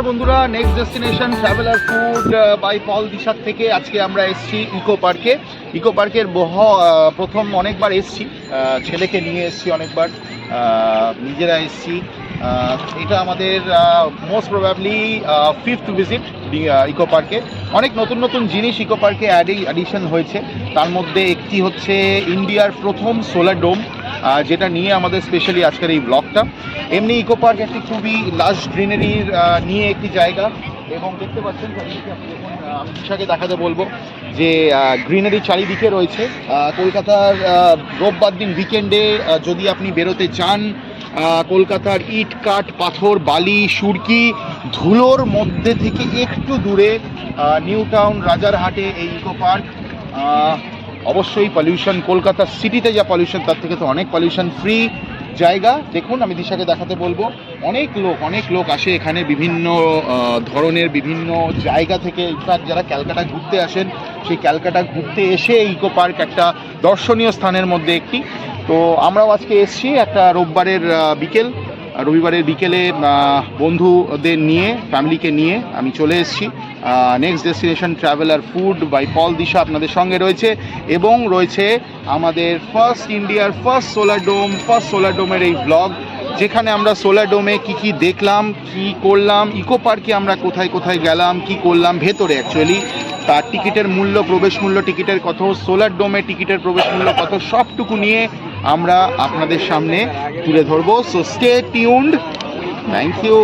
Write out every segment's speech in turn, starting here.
নমস্কার বন্ধুরা, next destination traveller food by Pal দিশার থেকে আজকে আমরা এসেছি ইকো পার্কে। ইকো পার্কের প্রথম অনেকবার এসেছি, ছেলেকে নিয়ে এসেছি অনেকবার, নিজেরা এসেছি। এটা আমাদের most probably fifth visit eco পার্কে। অনেক নতুন নতুন জিনিস ইকো পার্কে অ্যাডিশন হয়েছে। তার মধ্যে একটি হচ্ছে ইন্ডিয়ার প্রথম সোলার ডোম, যেটা নিয়ে আমাদের স্পেশালি আজকের এই ব্লগটা। এমনি ইকো পার্ক একটি খুবই লাশ গ্রিনারির নিয়ে একটি জায়গা, এবং দেখতে পাচ্ছেন চারিদিকে আপনি দেখুন। আমি দিশাকে দেখাতে বলবো যে গ্রিনারি চারিদিকে রয়েছে। কলকাতার রোববার দিন উইকেন্ডে যদি আপনি বেরোতে চান, কলকাতার ইট কাঠ পাথর বালি সুরকি ধুলোর মধ্যে থেকে একটু দূরে নিউ টাউন রাজারহাটে এই ইকো পার্ক। অবশ্যই পলিউশন, কলকাতা সিটিতে যা পলিউশন তার থেকে তো অনেক পলিউশন ফ্রি জায়গা। দেখুন, আমি দিশাকে দেখাতে বলবো, অনেক লোক আসে এখানে বিভিন্ন ধরনের বিভিন্ন জায়গা থেকে। ইনফ্যাক্ট যারা ক্যালকাটা ঘুরতে আসেন, সেই ক্যালকাটা ঘুরতে এসে ইকো পার্ক একটা দর্শনীয় স্থানের মধ্যে একটি। তো আমরাও আজকে এসেছি একটা রবিবারের বিকেলে বন্ধুদের নিয়ে, ফ্যামিলিকে নিয়ে আমি চলে এসেছি। Next destination traveller food by Pal Disha আপনাদের সঙ্গে রয়েছে, এবং রয়েছে আমাদের ইন্ডিয়ার ফার্স্ট সোলার ডোমের এই ব্লগ, যেখানে আমরা সোলার ডোমে কী দেখলাম, কী করলাম, ইকো পার্কে আমরা কোথায় গেলাম, কী করলাম ভেতরে অ্যাকচুয়ালি, তার টিকিটের মূল্য, প্রবেশ মূল্য টিকিটের কত, সোলার ডোমে টিকিটের প্রবেশ মূল্য কত, সবটুকু নিয়ে আমরা আপনাদের সামনে তুলে ধরবো। So stay tuned. Thank you.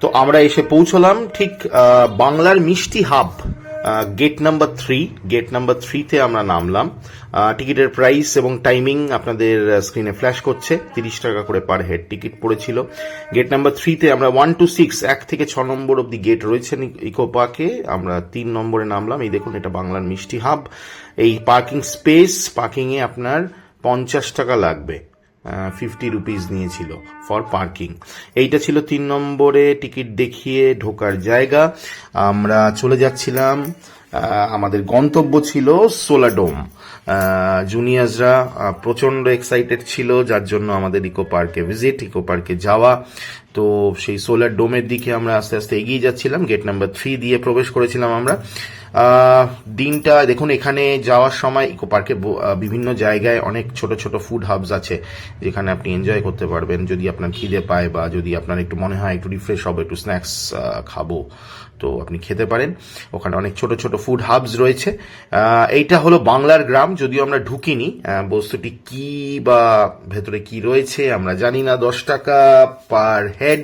তো আমরা এসে পৌঁছলাম ঠিক বাংলার মিষ্টি হাব গেট নাম্বার 3 তে আমরা নামলাম। টিকিটের প্রাইস এবং টাইমিং আপনাদের স্ক্রিনে ফ্ল্যাশ করছে। 30 টাকা করে পার হেড টিকিট পড়েছিল। গেট নাম্বার 3 তে আমরা 1 to 6, 1 থেকে 6 নম্বর অব্দি গেট রয়েছে ইকো পার্কে। আমরা 3 নম্বরে নামলাম। এই দেখুন, এটা বাংলার মিষ্টি হাব। এই পার্কিংয়ে আপনার 50 টাকা লাগবে। 50 রুপিস নিয়েছিল ফর পার্কিং। এইটা ছিল 3 নম্বরে টিকিট দেখিয়ে ঢোকার জায়গা। আমরা চলে যাচ্ছিলাম, আমাদের গন্তব্য ছিল সোলার ডোম। জুনিয়র্সরা প্রচন্ড এক্সাইটেড ছিল, যার জন্য আমাদের ইকো পার্কে যাওয়া। তো সেই সোলার ডোমের দিকে আমরা আস্তে আস্তে এগিয়ে যাচ্ছিলাম। গেট নাম্বার 3 দিয়ে প্রবেশ করেছিলাম আমরা। দিনটা দেখুন, এখানে যাওয়ার সময় ইকো পার্কে বিভিন্ন জায়গায় অনেক ছোট ছোট ফুড হাবস আছে, যেখানে আপনি এনজয় করতে পারবেন। যদি আপনার খিদে পায় বা যদি আপনার একটু মনে হয় একটু রিফ্রেশ হবে, একটু স্ন্যাক্স খাবো, তো আপনি খেতে পারেন। ওখানে অনেক ছোট ছোট ফুড হাবস রয়েছে। এইটা হলো বাংলার গ্রাম, যদিও আমরা ঢুকিনি। বস্তুটি কি বা ভেতরে কি রয়েছে আমরা জানি না। 10 টাকা পার হেড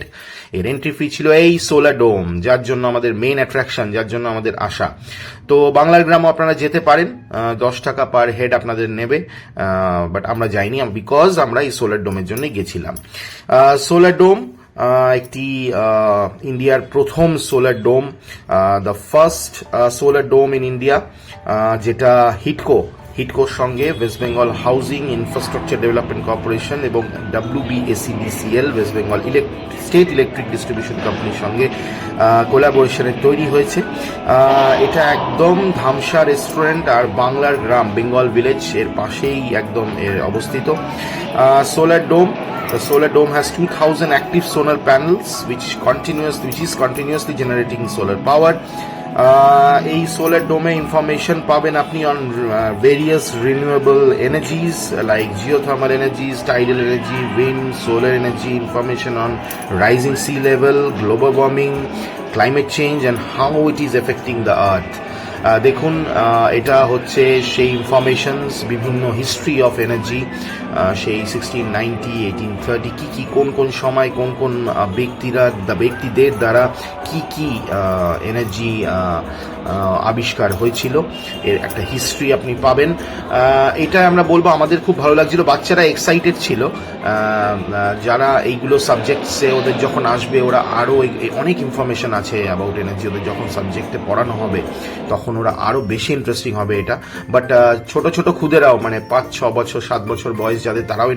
এর এন্ট্রি ফি ছিল এই সোলার ডোম, যার জন্য আমাদের মেইন অ্যাট্রাকশন, যার জন্য আমাদের আশা। তো বাংলার গ্রামও আপনারা যেতে পারেন, 10 টাকা পার হেড আপনাদের নেবে, বাট আমরা যাইনি বিকজ আমরা এই সোলার ডোমের জন্য গেছিলাম। সোলার ডোম একটি ইন্ডিয়ার প্রথম solar dome, the first solar dome in India, যেটা হিটকোর সঙ্গে West Bengal housing infrastructure development corporation এবং WBSEDCL West Bengal state electric distribution কোম্পানির সঙ্গে কোলাবোরেশনে তৈরি হয়েছে। এটা একদম ধামসা রেস্টুরেন্ট আর বাংলার গ্রাম বেঙ্গল ভিলেজ এর পাশেই একদম এর অবস্থিত। The solar dome has 2000 active solar panels which is continuously generating solar power. এই সোলার ডোমে ইনফরমেশন পাবেন আপনি on various renewable energies like geothermal energies, tidal energy, wind, solar energy, information on rising sea level, global warming, climate change and how it is affecting the earth. দেখুন, এটা হচ্ছে সেই informations, বিভিন্ন history of energy, সেই 1690, 1830 কি কোন সময় কোন ব্যক্তিদের দ্বারা কি এনার্জি আবিষ্কার হয়েছিল, এর একটা হিস্ট্রি আপনি পাবেন। এটা আমরা বলবো আমাদের খুব ভালো লাগছিল, বাচ্চারা এক্সাইটেড ছিল। যারা এইগুলো সাবজেক্টসে ওদের যখন আসবে, ওরা আরও অনেক ইনফরমেশন আছে অ্যাবাউট এনার্জি, ওদের যখন সাবজেক্টে পড়ানো হবে তখন ওরা আরও বেশি ইন্টারেস্টিং হবে এটা। বাট ছোট খুদেরাও, মানে 5-6 বছর 7 বছর বয়স যাদের, তারাও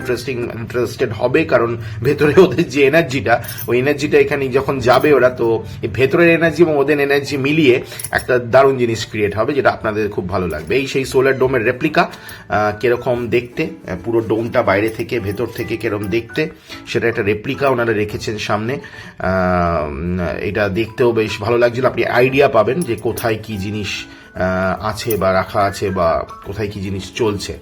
ইন্টারেস্টেড হবে, কারণ ভেতরে ওদের যে এনার্জিটা, ওই এনার্জিটা এখানে যখন যাবে ওরা, তো এই ভেতরের এনার্জি এবং ওদের এনার্জি মিলিয়ে একটা দারুণ জিনিস ক্রিয়েট হবে, যেটা আপনাদের খুব ভালো লাগবে। এই সেই সোলার ডোমের রেপ্লিকা, কিরকম দেখতে, পুরো ডোমটা বাইরে থেকে ভেতর থেকে কিরকম দেখতে, সেটা একটা রেপ্লিকা ওনারা রেখেছেন সামনে। এটা দেখতেও বেশ ভালো লাগছিল। আপনি আইডিয়া পাবেন যে কোথায় কি জিনিস আছে বা রাখা আছে বা কোথায় কি জিনিস চলছে।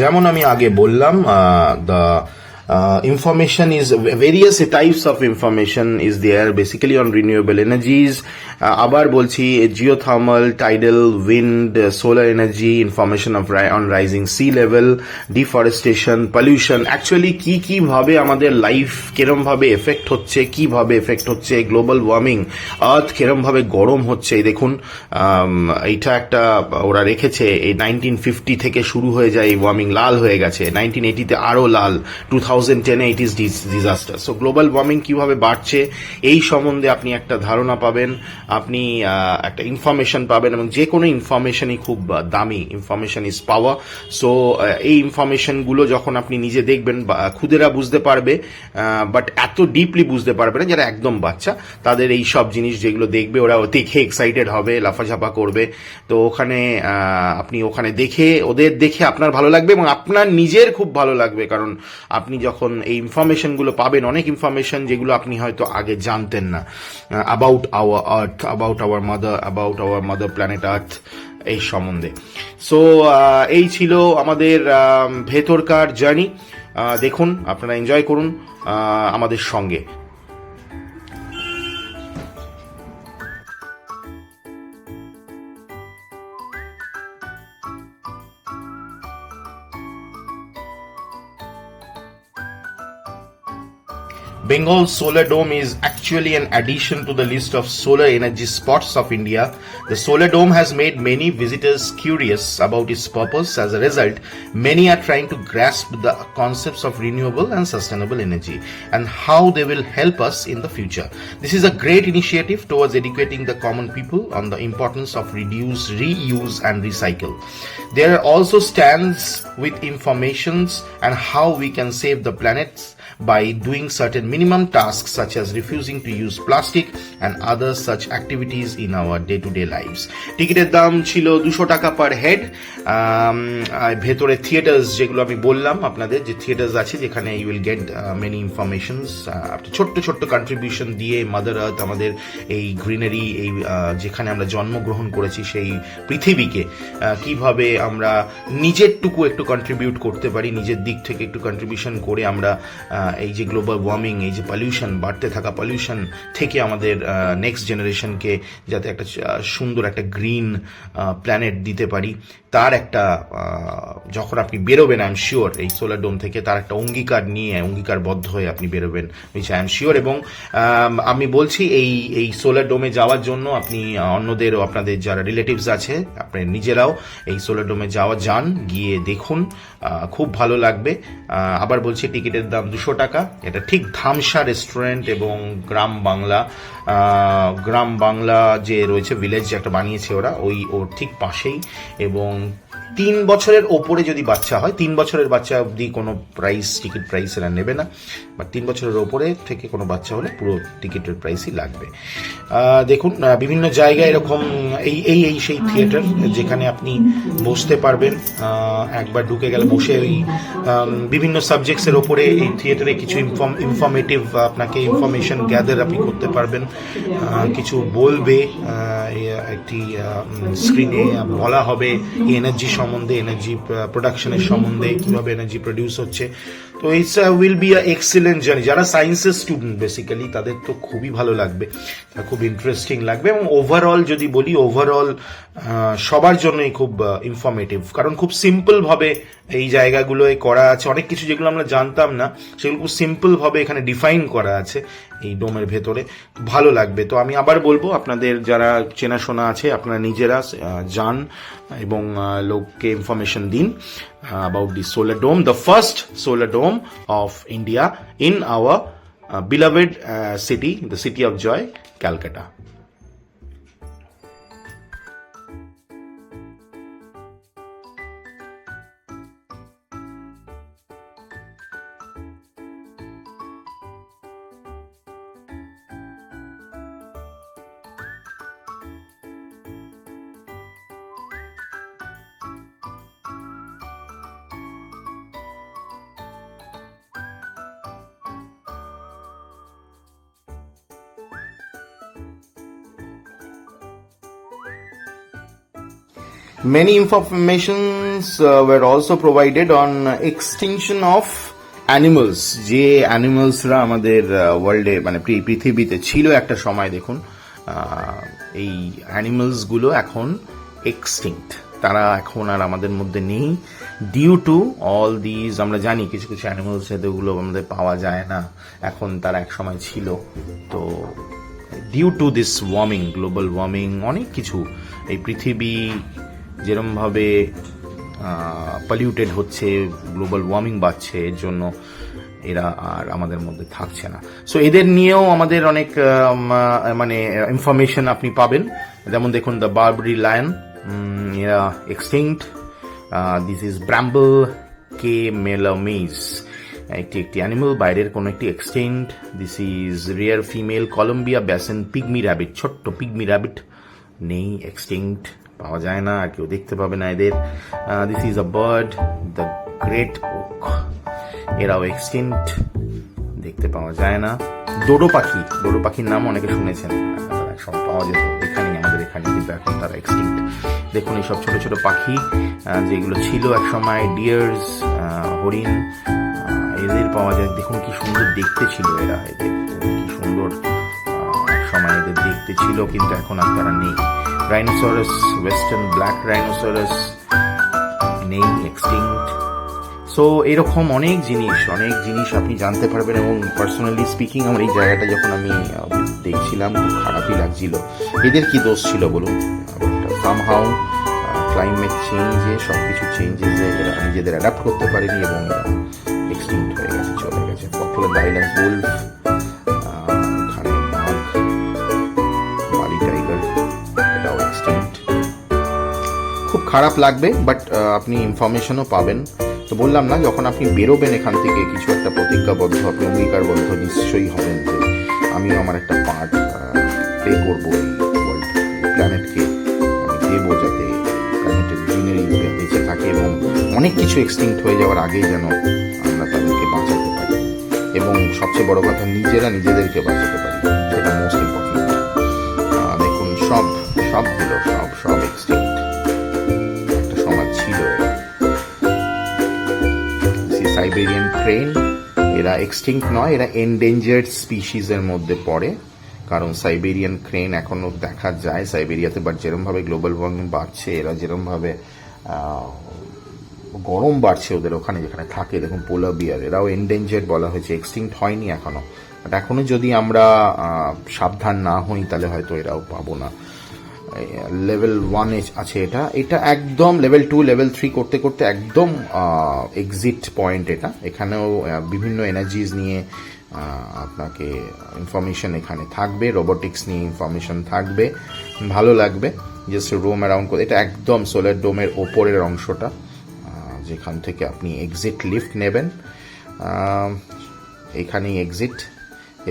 যেমন আমি আগে বললাম, the information is various types of information is there basically on renewable energies. আবার বলছি, geothermal, tidal, wind, solar energy, information on rising sea level, deforestation, pollution, actually কি ভাবে আমাদের লাইফ কিরম ভাবে এফেক্ট হচ্ছে, কিভাবে এফেক্ট হচ্ছে, গ্লোবাল ওয়ার্মিং, আর্থ কিরম ভাবে গরম হচ্ছে। দেখুন, এইটা একটা ওরা রেখেছে, এই 1950 থেকে শুরু হয়ে যায় এই ওয়ার্মিং, লাল হয়ে গেছে, 1980-তে আরো লাল, 2010-এ it is disaster. So global warming কিভাবে বাড়ছে এই সম্বন্ধে আপনি একটা ধারণা পাবেন, আপনি একটা ইনফরমেশন পাবেন, এবং যে কোনো ইনফরমেশনই খুব দামি, ইনফরমেশন ইজ পাওয়ার। সো এই ইনফরমেশনগুলো যখন আপনি নিজে দেখবেন, খুদেরা বুঝতে পারবে, বাট এত ডিপলি বুঝতে পারবে না যারা একদম বাচ্চা। তাদের এই সব জিনিস যেগুলো দেখবে, ওরা দেখে এক্সাইটেড হবে, লাফাঝাপা করবে। তো ওখানে আপনি ওখানে দেখে, ওদের দেখে আপনার ভালো লাগবে এবং আপনার নিজের খুব ভালো লাগবে, কারণ আপনি যখন এই ইনফরমেশনগুলো পাবেন, অনেক ইনফরমেশন যেগুলো আপনি হয়তো আগে জানতেন না, about our earth, about our mother planet earth, এই সম্বন্ধে। সো এই ছিল আমাদের ভেতরকার জার্নি। দেখুন, আপনারা এনজয় করুন আমাদের সঙ্গে। Bengal Solar Dome is actually an addition to the list of solar energy spots of India. The Solar Dome has made many visitors curious about its purpose. As a result, many are trying to grasp the concepts of renewable and sustainable energy and how they will help us in the future. This is a great initiative towards educating the common people on the importance of reduce, reuse and recycle. There are also stands with informations on how we can save the planet by doing certain minimum tasks such as refusing to use plastic and other such activities in our day-to-day lives. টিকিটের দাম ছিল 200 টাকা per head. ভেতরে theatres, যেগুলো আমি বললাম আপনাদের, যে থিয়েটার্স আছে যেখানে you will get many informations. আপনি ছোট্ট ছোট্ট কন্ট্রিবিউশন দিয়ে মাদার আর্থ, আমাদের এই গ্রিনারি, এই যেখানে আমরা জন্মগ্রহণ করেছি সেই পৃথিবীকে কিভাবে আমরা নিজেরটুকু একটু কন্ট্রিবিউট করতে পারি, নিজের দিক থেকে একটু কন্ট্রিবিউশন করে আমরা এই যে গ্লোবাল ওয়ার্মিং, এই যে পলিউশন, বাড়তে থাকা পলিউশন থেকে আমাদের নেক্সট জেনারেশনকে যাতে একটা সুন্দর একটা গ্রিন প্ল্যানেট দিতে পারি, তার একটা, যখন আপনি বেরোবেন আই এম শিওর এই সোলার ডোম থেকে, তার একটা অঙ্গীকারবদ্ধ হয়ে আপনি বেরোবেন, উইচ আই এম শিওর। এবং আমি বলছি, এই সোলার ডোমে যাওয়ার জন্য আপনি অন্যদেরও, আপনাদের যারা রিলেটিভস আছে, আপনি নিজেরাও এই সোলার ডোমে যান, গিয়ে দেখুন, খুব ভালো লাগবে। আবার বলছি, টিকিটের দাম 200 টাকা। এটা ঠিক ধামসা রেস্টুরেন্ট এবং গ্রাম বাংলা যে রয়েছে, ভিলেজ যে একটা বানিয়েছে ওরা, ওর ঠিক পাশেই। এবং 3 বছরের ওপরে যদি বাচ্চা হয়, 3 বছরের বাচ্চা অবধি কোনো টিকিট প্রাইস এরা নেবে না, বা 3 বছরের ওপরে থেকে কোনো বাচ্চা হলে পুরো টিকিটের প্রাইসই লাগবে। দেখুন, বিভিন্ন জায়গায় এরকম এই সেই থিয়েটার যেখানে আপনি বসতে পারবেন, একবার ঢুকে গেলে বসে ওই বিভিন্ন সাবজেক্টসের ওপরে এই থিয়েটারে কিছু ইনফরমেটিভ আপনাকে ইনফরমেশন গ্যাদার আপনি করতে পারবেন, কিছু বলবে, একটি স্ক্রিনে বলা হবে এনার্জি সম্বন্ধে, এনার্জি প্রোডাকশনের সম্বন্ধে, কিভাবে এনার্জি প্রডিউস হচ্ছে। তো it's will be a excellent journey. যারা সায়েন্সের স্টুডেন্ট বেসিক্যালি, তাদের তো খুবই ভালো লাগবে, খুব ইন্টারেস্টিং লাগবে। এবং ওভারঅল যদি বলি, সবার জন্যই খুব ইনফরমেটিভ, কারণ খুব সিম্পল ভাবে এই জায়গাগুলোয় করা আছে। অনেক কিছু যেগুলো আমরা জানতাম না, সেগুলো খুব সিম্পল ভাবে এখানে ডিফাইন করা আছে এই ডোমের ভেতরে, ভালো লাগবে। তো আমি আবার বলবো, আপনাদের যারা চেনাশোনা আছে, আপনারা নিজেরা যান এবং লোককে ইনফরমেশন দিন about the solar dome, the first solar dome of India in our beloved city, the city of joy, Calcutta. Many informations were also provided on extinction of animals. যে অ্যানিমালসরা আমাদের ওয়ার্ল্ডে মানে পৃথিবীতে ছিল একটা সময়, দেখুন এই অ্যানিমালস গুলো এখন এক্সটিংক্ট, তারা এখন আর আমাদের মধ্যে নেই ডিউ টু অল দিজ। আমরা জানি কিছু কিছু অ্যানিমালস যেগুলো আমাদের পাওয়া যায় না এখন, তারা এক সময় ছিল। তো due to this warming, global warming, অনেক কিছু, এই পৃথিবী যেরমভাবে পলিউটেড হচ্ছে, গ্লোবাল ওয়ার্মিং বাড়ছে, এর জন্য এরা আর আমাদের মধ্যে থাকছে না। সো এদের নিয়েও আমাদের অনেক মানে ইনফরমেশন আপনি পাবেন। যেমন দেখুন দ্য বারবারি লায়ন, এরা extinct. This is Bramble Cay melomys, একটি অ্যানিমাল, বাইরের কোনো একটি extinct. This is rare female Columbia basin pygmy rabbit, ছোট্ট পিগমি র্যাবিট নেই, এক্সটিংক্ট, পাওয়া যায় না, আর কেউ দেখতে পাবে না এদের। This is a bird the great auk, এরাও এক্সটিংক্ট, দেখতে পাওয়া যায় না। ডোডো পাখি, ডোডো পাখির নাম অনেকে শুনেছেন, একসময় পাওয়া যেত এখানে, আমাদের এখানে, কিন্তু এখন তারা এক্সটিংক্ট। দেখুন এইসব ছোট ছোট পাখি যেগুলো ছিল একসময়, ডিয়ার্স, হরিণ, এদের পাওয়া যায়। দেখুন কি সুন্দর দেখতে ছিল এরা, এদের কি সুন্দর একসময় এদের দেখতে ছিল, কিন্তু এখন আর তারা নেই। রাইনোসরাস, ওয়েস্টার্ন ব্ল্যাক রাইনোসরাস নেই, এক্সটিংক্ট। সো এরকম অনেক জিনিস আপনি জানতে পারবেন। এবং পার্সোনালি স্পিকিং, আমার এই জায়গাটা যখন আমি দেখছিলাম খুব খারাপই লাগছিল। এদের কি দোষ ছিল বলুন? সামহাউ ক্লাইমেট চেঞ্জে, সবকিছু চেঞ্জেসে এরা নিজেদের অ্যাডাপ্ট করতে পারেনি এবং এরা এক্সটিংক্ট হয়ে গেছে, চলে গেছে। ফকল্যান্ড আইল্যান্ড উলফ, এখানে বাঘ, বালি টাইগার, এটাও এক্সটিংক্ট। খুব খারাপ লাগবে, বাট আপনি ইনফরমেশনও পাবেন। তো বললাম না, যখন আপনি বেরোবেন এখান থেকে, কিছু একটা প্রতিজ্ঞাবদ্ধ, আপনি অঙ্গীকারবদ্ধ নিশ্চয়ই হবেন যে আমিও আমার একটা পার্ট প্লে করবো এই ওয়ার্ল্ড প্ল্যানেটকে আমি দেবো, যাতে প্ল্যানেটের গ্রিনারি বেঁচে থাকে এবং অনেক কিছু এক্সটিংক্ট হয়ে যাওয়ার আগেই যেন আমরা তাদেরকে বাঁচাতে পারি, এবং সবচেয়ে বড় কথা নিজেরা নিজেদেরকে বাঁচাতে পারি, সেটা মোস্ট ইম্পর্টেন্ট। দেখুন সবগুলো সব এক্সটিংক্ট, একটা সময় ছিল। সাইবেরিয়ান ক্রেন, এরা এক্সটিংক্ট নয়, এরা এন্ডেঞ্জার্ড স্পিসিস এর মধ্যে পড়ে, কারণ সাইবেরিয়ান ক্রেন এখনো দেখা যায় সাইবেরিয়াতে, বাট যেরমভাবে গ্লোবাল ওয়ার্মিং বাড়ছে, এরা যেরমভাবে গরম বাড়ছে ওদের ওখানে যেখানে থাকে, দেখুন পোলার বিয়ার, এরাও এন্ডেঞ্জার্ড বলা হয়েছে, এক্সটিংক্ট হয়নি এখনো, বাট এখনো যদি আমরা সাবধান না হই তাহলে হয়তো এরাও পাবো না। লেভেল 1 আছে এটা একদম লেভেল 2 লেভেল 3 করতে করতে একদম এক্সিট পয়েন্ট এটা। এখানেও বিভিন্ন এনার্জিজ নিয়ে আপনাকে ইনফরমেশন এখানে থাকবে, রোবোটিক্স নিয়ে ইনফরমেশন থাকবে, ভালো লাগবে জাস্ট রোম অ্যারাউন্ড করে। এটা একদম সোলার ডোমের ওপরের অংশটা, যেখান থেকে আপনি এক্সিট লিফট নেবেন, এখানেই এক্সিট,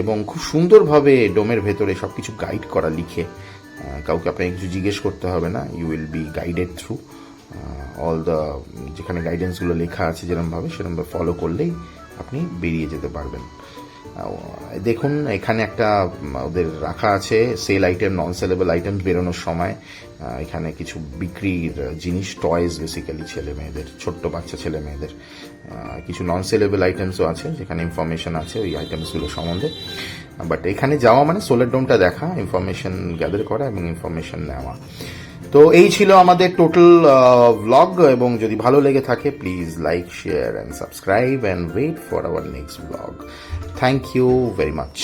এবং খুব সুন্দরভাবে ডোমের ভেতরে সবকিছু গাইড করা লিখে, কাউকে আপনাকে কিছু জিজ্ঞেস করতে হবে না, you will be guided through all the, যেখানে গাইডেন্সগুলো লেখা আছে যেরকমভাবে সেরকমভাবে ফলো করলেই আপনি বেরিয়ে যেতে পারবেন। দেখুন এখানে একটা ওদের রাখা আছে সেল আইটেম, নন সেলেবল আইটেম বেরোনোর সময়। এখানে কিছু বিক্রির জিনিস, টয়েস বেসিক্যালি ছেলে মেয়েদের, ছোট্ট বাচ্চা ছেলে মেয়েদের, কিছু নন সেলেবল আইটেমসও আছে যেখানে ইনফরমেশন আছে ওই আইটেমসগুলো সম্বন্ধে। বাট এখানে যাওয়া মানে সোলার ডোমটা দেখা, ইনফরমেশন গ্যাদার করা এবং ইনফরমেশন নেওয়া। তো এই ছিল আমাদের টোটাল ব্লগ, এবং যদি ভালো লেগে থাকে please like, share and subscribe and wait for our next blog. Thank you very much.